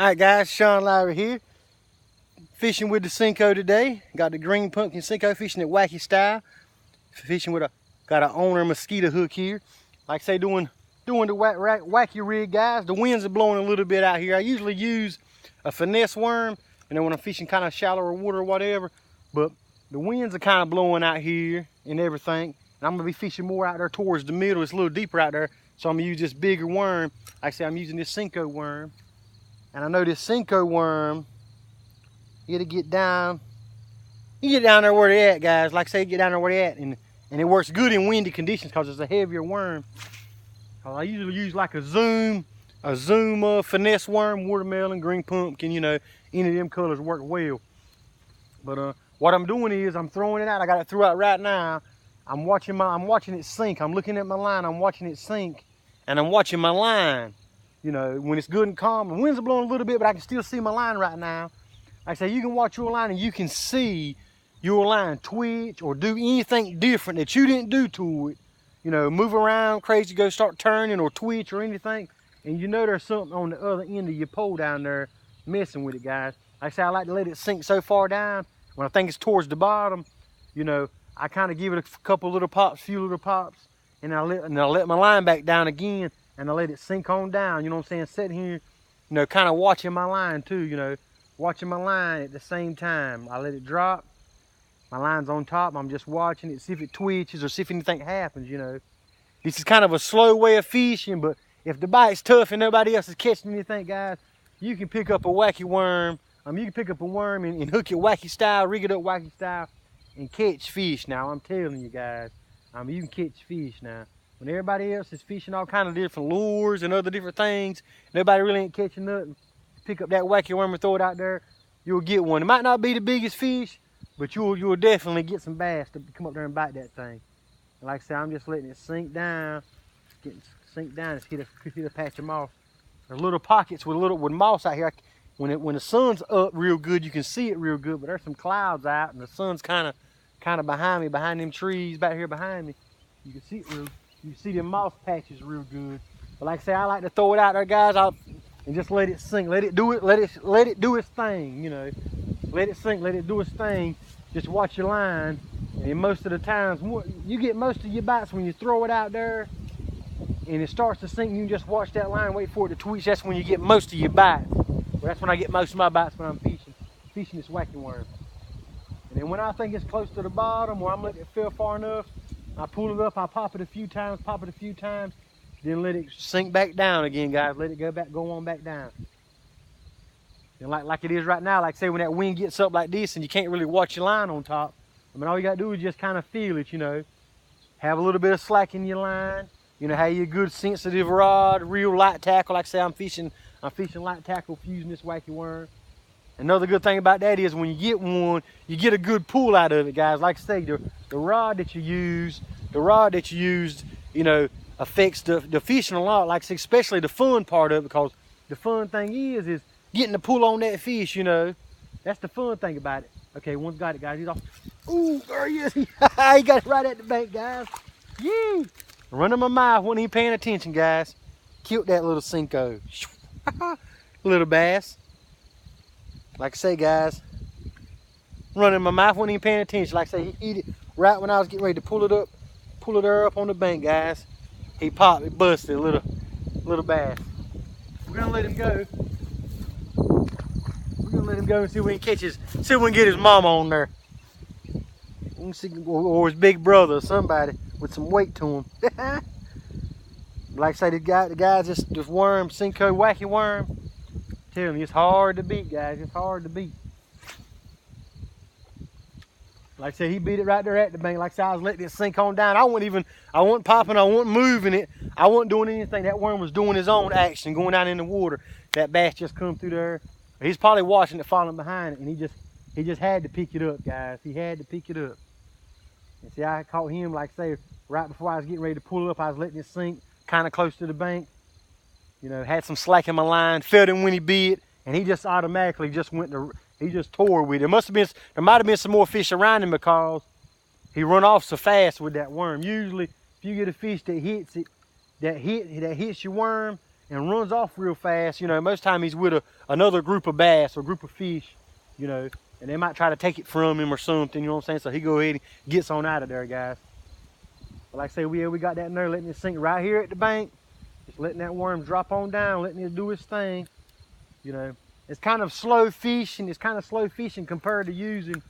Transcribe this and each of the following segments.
Alright guys, Sean Lowry here. Fishing with the Senko today. Got the green pumpkin Senko, fishing at Wacky style. Fishing with got an owner mosquito hook here. Like I say, doing the Wacky rig, guys. The winds are blowing a little bit out here. I usually use a finesse worm, when I'm fishing kind of shallower water or whatever. But the winds are kind of blowing out here and everything. And I'm gonna be fishing more out there towards the middle. It's a little deeper out there. So I'm gonna use this bigger worm. Like I say, I'm using this Senko worm. And I know this Senko worm, you gotta get down. You get down there where they're at, guys. Like I say, get down there where they're at. And it works good in windy conditions because it's a heavier worm. I usually use like a zoom finesse worm, watermelon, green pumpkin, any of them colors work well. But what I'm doing is I'm throwing it out. I got it through out right now. I'm watching it sink. I'm looking at my line, I'm watching it sink, and I'm watching my line. When it's good and calm, the winds are blowing a little bit, but I can still see my line right now. Like I say, you can watch your line and you can see your line twitch or do anything different that you didn't do to it. Move around crazy, go start turning or twitch or anything. And there's something on the other end of your pole down there messing with it, guys. Like I say, I like to let it sink so far down. When I think it's towards the bottom, I kind of give it a couple little pops, few little pops, and I let my line back down again. And I let it sink on down, sitting here, kind of watching my line too, watching my line at the same time. I let it drop, my line's on top, I'm just watching it, see if it twitches or see if anything happens, This is kind of a slow way of fishing, but if the bite's tough and nobody else is catching anything, guys, you can pick up a Wacky worm. You can pick up a worm and hook it Wacky style, rig it up Wacky style, and catch fish now. I'm telling you guys, you can catch fish now. When everybody else is fishing all kind of different lures and other different things, nobody really ain't catching nothing. Pick up that Wacky worm and throw it out there, you'll get one. It might not be the biggest fish, but you'll definitely get some bass to come up there and bite that thing. And like I said, I'm just letting it sink down, and hit a patch of moss. There's little pockets with moss out here. When the sun's up real good, you can see it real good, but there's some clouds out and the sun's kind of behind me, behind them trees back here behind me. You can see it real. You see them moss patches real good. But like I say, I like to throw it out there, guys, and just let it sink. Let it do its thing, Let it sink, let it do its thing. Just watch your line. And most of the times, you get most of your bites when you throw it out there and it starts to sink, and you just watch that line, wait for it to twitch. That's when you get most of your bites. Well, that's when I get most of my bites when I'm fishing this Wacky worm. And then when I think it's close to the bottom, or I'm letting it fill far enough, I pull it up, I pop it a few times, then let it sink back down again, guys. Let it go on back down. And like it is right now, like say when that wind gets up like this and you can't really watch your line on top, all you gotta do is just kind of feel it, Have a little bit of slack in your line, have your good sensitive rod, real light tackle. Like I say, I'm fishing light tackle using this Wacky worm. Another good thing about that is when you get one, you get a good pull out of it, guys. Like I say, the rod that you used, affects the fishing a lot. Like I say, especially the fun part of it, because the fun thing is getting the pull on that fish, That's the fun thing about it. Okay, one's got it, guys. He's off. Ooh, there he is. He got it right at the bank, guys. Yee! Running my mouth, wasn't even paying attention, guys. Killed that little Senko. Little bass. Like I say, guys, running my mouth, wasn't even paying attention. Like I say, he hit it right when I was getting ready to pull it up on the bank, guys. He popped, it busted, a little bass. We're gonna let him go. We're gonna let him go and see if we can see if we can get his mama on there. We can see, or his big brother, or somebody with some weight to him. Like I say, the guy just worm, Senko Wacky worm. Tell me, it's hard to beat, guys. It's hard to beat. Like I said, he beat it right there at the bank. Like I said, I was letting it sink on down. I wasn't popping, I wasn't moving it. I wasn't doing anything. That worm was doing his own action, going down in the water. That bass just come through there. He's probably watching it falling behind it, and he just had to pick it up, guys. He had to pick it up. And see, I caught him, like I say, right before I was getting ready to pull up. I was letting it sink kind of close to the bank. Had some slack in my line, felt him when he bit, and he just automatically just he just tore with it. There might have been some more fish around him because he run off so fast with that worm. Usually, if you get a fish that hits it, that hits your worm, and runs off real fast. You know, most time he's with another group of bass or group of fish, you know, and they might try to take it from him or something, you know what I'm saying? So he go ahead and gets on out of there, guys. But like I say, we got that in there, letting it sink right here at the bank. Just letting that worm drop on down, letting it do its thing. You know, it's kind of slow fishing. It's kind of slow fishing compared to using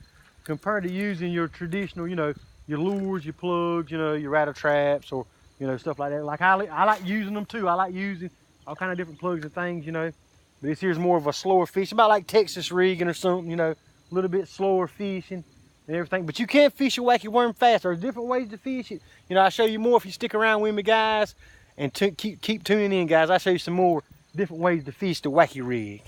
your traditional, you know, your lures, your plugs, you know, your rattle traps, or, you know, stuff like that. Like I like using them too. I like using all kind of different plugs and things, you know. But this here's more of a slower fish, about like Texas rigging or something, you know, a little bit slower fishing and everything. But you can fish a wacky worm fast. There's different ways to fish it. You know, I'll show you more if you stick around with me, guys, and keep tuning in, guys. I'll show you some more different ways to fish the wacky rig.